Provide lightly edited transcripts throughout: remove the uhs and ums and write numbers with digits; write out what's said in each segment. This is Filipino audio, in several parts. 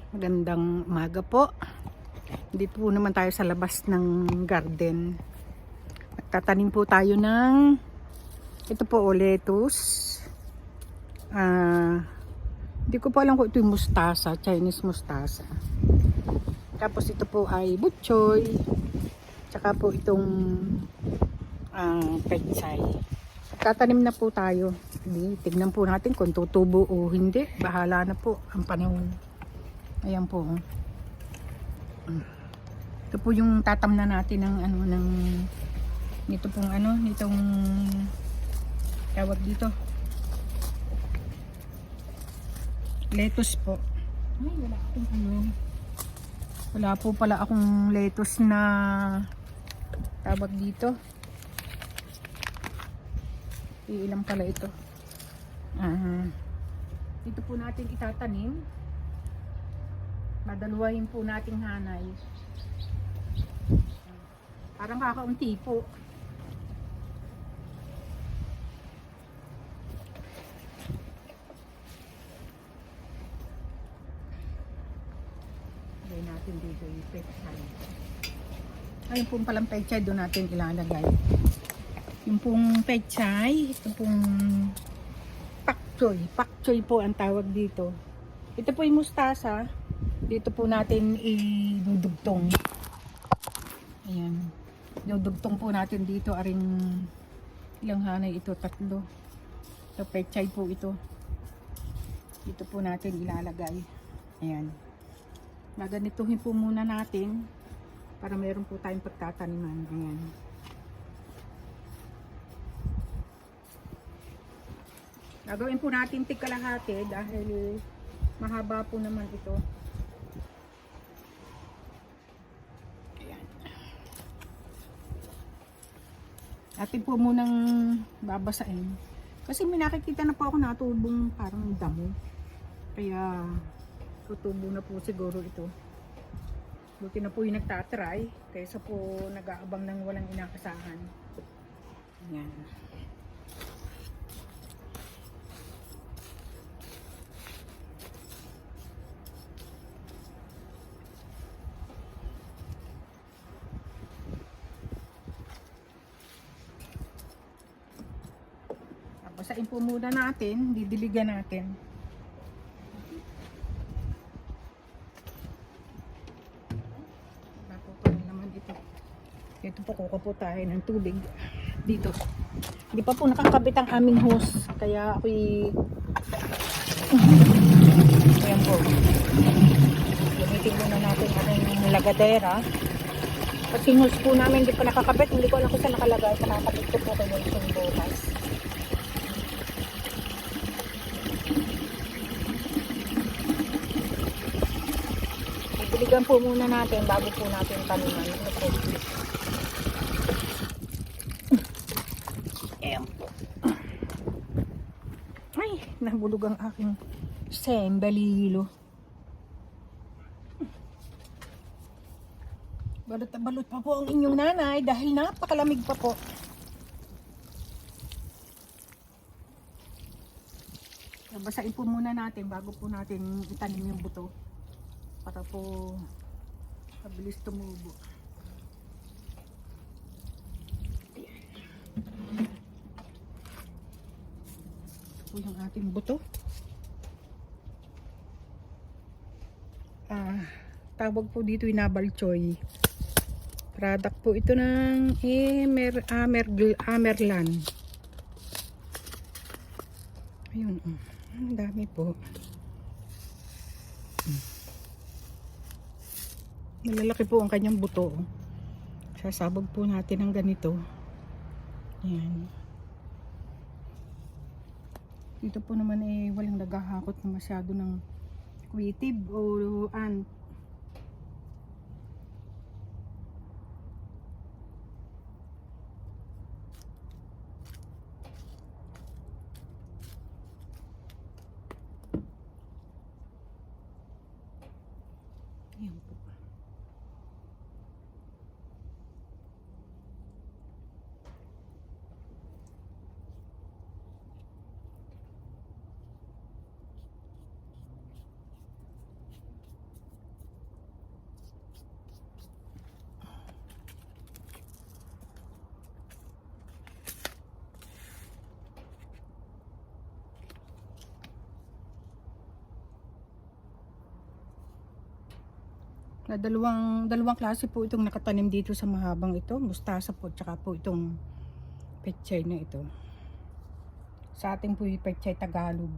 Magandang umaga po. Hindi po naman tayo sa labas ng garden. Magtatanim po tayo ng ito po, lettuce. Hindi ko po alam kung ito yung mustasa, Chinese mustasa. Tapos ito po ay butchoy. Tsaka po itong pechay. Magtatanim na po tayo. Tignan po natin kung tutubo o hindi. Bahala na po ang panahon. Ayan po. Ito po yung tatamnan natin ng nitong tawag dito. Lettuce po. Ay, wala po pala akong lettuce na tawag dito. Ilang pala ito. Dito po natin itatanim. Madaluwahin po nating hanay. Parang kakaunti po. Lagay natin dito yung pechay. Ayun pong palang pechay doon natin ilalagay. Yung pong pechay, ito pong pakchoy. Pakchoy po ang tawag dito. Ito po yung mustasa. Dito po natin idudugtong. Ayan. Dudugtong po natin dito. Aring ilang hanay ito? 3. So, pechay po ito. Dito po natin ilalagay. Ayan. Maganituhin po muna natin para meron po tayong pagtataniman. Ayan. Gagawin po natin tig-kalahati dahil mahaba po naman ito. Atin po munang babasain. Kasi may nakikita na po ako natubong parang damo. Kaya tutubo na po siguro ito. Buti na po yung nagtatry. Kaysa po nag-aabang ng walang inakasahan. Ayan. Basain po muna natin, didiligan natin. Bago pa naman ito. Ito po, kuha po tayo ng tubig dito. Hindi pa po nakakabit ang aming hose, kaya ako'y ayan po. Gamitin muna natin ang lagadera. Kasi yung hose po namin hindi pa nakakabit, hindi ko alam kung saan nakalagay. Nakakabit ko po kayo yung bukas. Diligan po muna natin bago po natin taniman. Ayan po. Ay, nabulog ang aking sembalilo. Balot na balot pa po ang inyong nanay dahil napakalamig pa po. Basahin po muna natin bago po natin itanim yung buto. Para po mabilis tumubo. Ito po yung ating buto. Tawag po dito yung nabalchoy. Product po ito ng Amerlan. Ayun, ang dami po. Malalaki po ang kanyang buto. Sasabog po natin ng ganito. Ayan. Dito po naman walang naghahakot na masyado ng kuwitib o ant. Ayan po. Na dalawang klase po itong nakatanim dito sa mahabang ito, mustasa po, tsaka po itong pechay na ito. Sa ating po yung pechay Tagalog.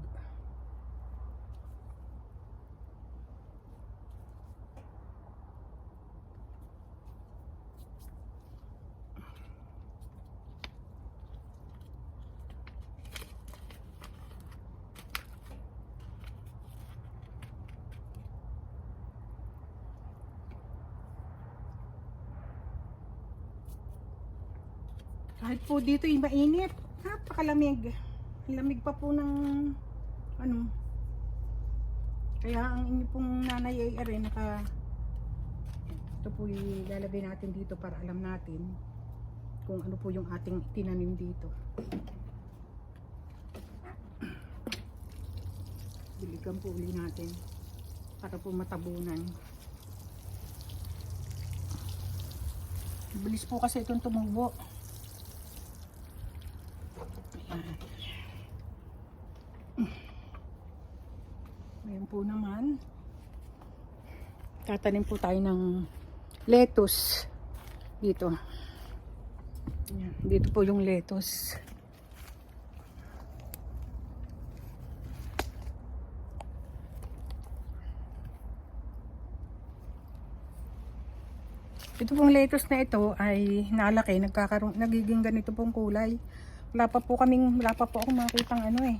Kahit po dito ay mainit, napakalamig. Lamig pa po ng ano. Kaya ang inyo pong nanay ay ito po ilalagay natin dito para alam natin kung ano po yung ating tinanim dito. Diligan po uli natin para po matabunan. Bilis po kasi itong tumubo. Ngayon po naman, tatanim po tayo ng lettuce dito. Ayan, dito po yung lettuce. Ito pong lettuce na ito ay nalaki, nagiging ganito pong kulay. Wala pa po akong makitang ano eh.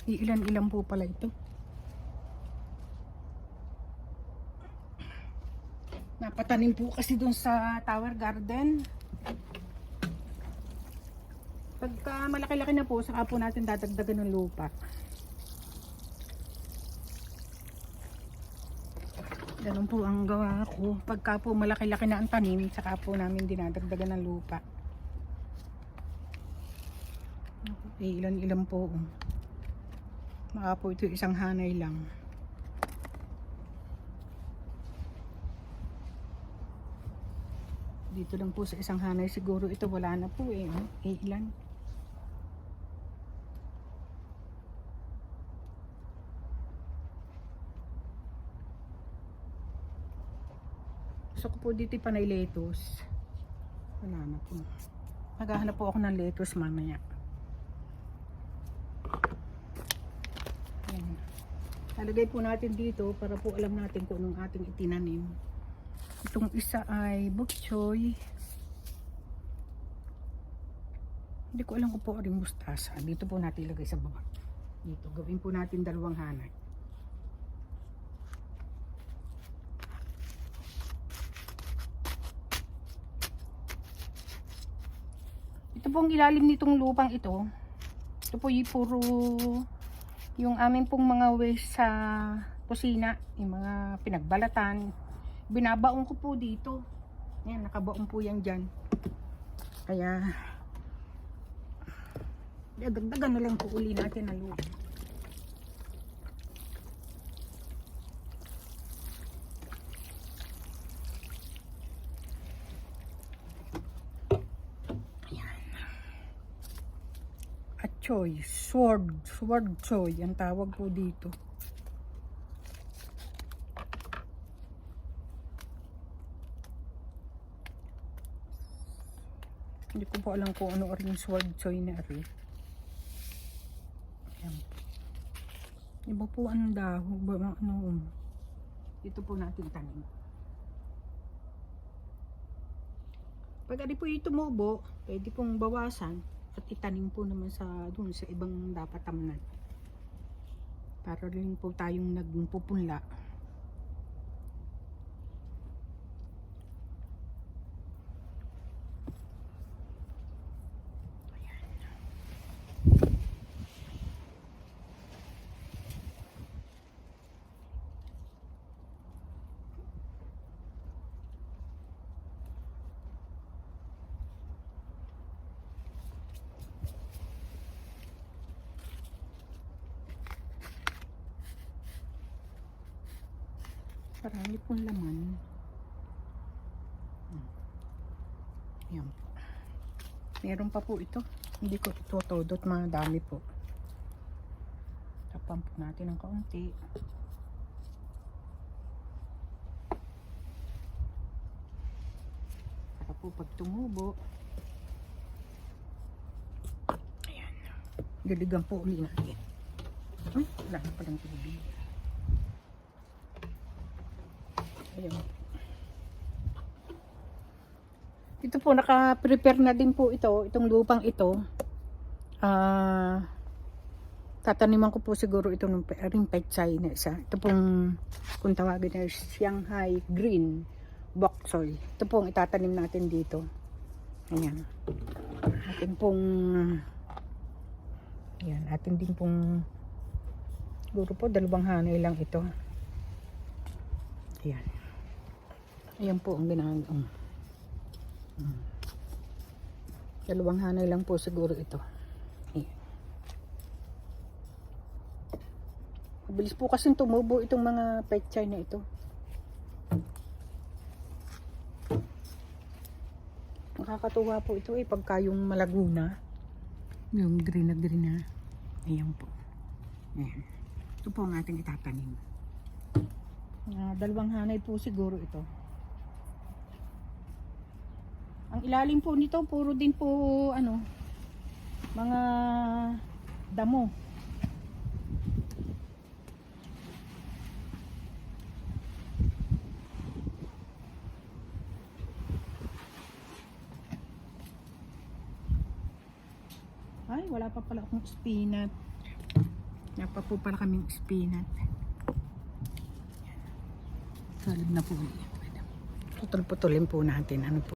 Ilan-ilan po pala ito. Napatanim po kasi dun sa tower garden. Pagka malaki-laki na po, saka po natin dadagdagan ng lupa. Ganun po ang gawa ko. Pagka po malaki-laki na ang tanim, saka po namin dinadagdagan ng lupa. Ilan-ilan po. Maka po ito isang hanay lang. Dito lang po sa isang hanay siguro ito wala na po eh. Ilan? Gusto ko po dito panay lettuce. Wala na po. Maghahanap po ako ng lettuce mamaya. Ayan. Talagay po natin dito para po alam natin kung anong ating itinanim. Itong isa ay bok choy. Hindi ko alam kung po rin mustasa. Dito po natin ilagay sa baba. Dito, gawin po natin dalawang hanay. Ito pong ilalim nitong lupang ito. Ito po yung puro yung amin pong mga waste sa kusina, yung mga pinagbalatan. Binabaon ko po dito. Ayan, nakabaon po yan dyan. Kaya dagdagan na lang po uli natin na lupa. Ayan. At choy, sword choy ang tawag po dito. Hindi ko po alam kung ano rin sword choy na rin. Ayan. Iba po anong dahon, dito po natin tanim. Pag ari po ito tumubo, pwede pong bawasan at itanim po naman dun sa ibang dapat tamnan. Para rin po tayong nagpupunla. Marami pong laman. Ayan po. Meron pa po ito. Hindi ko ito todot, madami po. Tapan po natin ng kaunti. po pag tumubo. Ayan. Diligan po uli natin. Ay, wala na palang tubig. Ayan. Ito po, naka-prepare na din po ito, itong lupang ito. Tataniman ko po siguro ito ng ring pechay na isa. Ito pong, kung tawagin na Shanghai Green Bok Choy. Ito pong itatanim natin dito. Ayan. Atin pong, ayan, atin din pong, siguro po, 2 hanay lang ito. Ayan. Ayan po ang ginagawa. 2 hanay lang po siguro ito. Ayan. Mabilis po kasing tumubo itong mga pechay na ito. Nakakatuwa po ito pagka yung malaguna, yung green na green na. Ayan po. Ayan. Ito po ang ating itatanim. 2 hanay po siguro ito. Ang ilalim po nito, puro din po mga damo. Ay, wala pa pala akong spinach. Wala pa po pala kaming spinach. Salad na po. Putol-putulin po natin. Ano po?